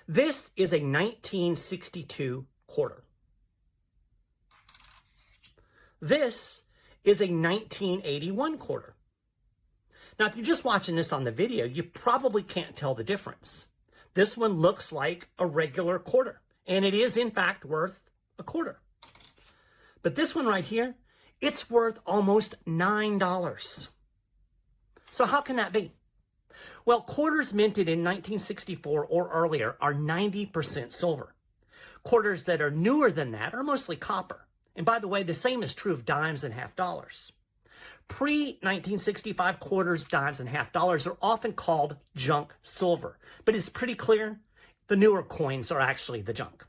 This is a 1962 quarter. This is a 1981 quarter. Now, if you're just watching this on the video, you probably can't tell the difference. This one looks like a regular quarter, and it is in fact worth a quarter. But this one right here, it's worth almost $9. So how can that be? Well, quarters minted in 1964 or earlier are 90% silver. Quarters that are newer than that are mostly copper. And by the way, the same is true of dimes and half dollars. Pre-1965 quarters, dimes, and half dollars are often called junk silver. But it's pretty clear the newer coins are actually the junk.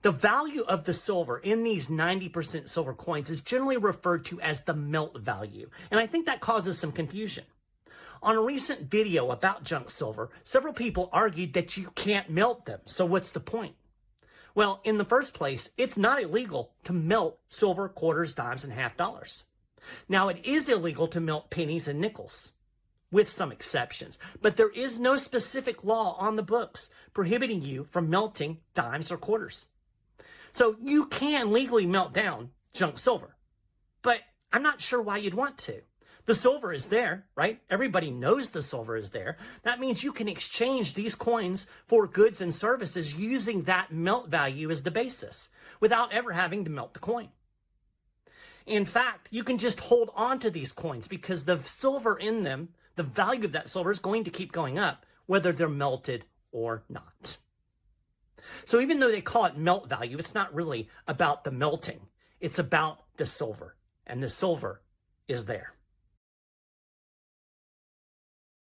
The value of the silver in these 90% silver coins is generally referred to as the melt value. And I think that causes some confusion. On a recent video about junk silver, several people argued that you can't melt them. So what's the point? Well, in the first place, it's not illegal to melt silver, quarters, dimes, and half dollars. Now, it is illegal to melt pennies and nickels, with some exceptions, but there is no specific law on the books prohibiting you from melting dimes or quarters. So you can legally melt down junk silver, but I'm not sure why you'd want to. The silver is there, right? Everybody knows the silver is there. That means you can exchange these coins for goods and services using that melt value as the basis without ever having to melt the coin. In fact, you can just hold on to these coins because the silver in them, the value of that silver is going to keep going up, whether they're melted or not. So even though they call it melt value, it's not really about the melting. It's about the silver, and the silver is there.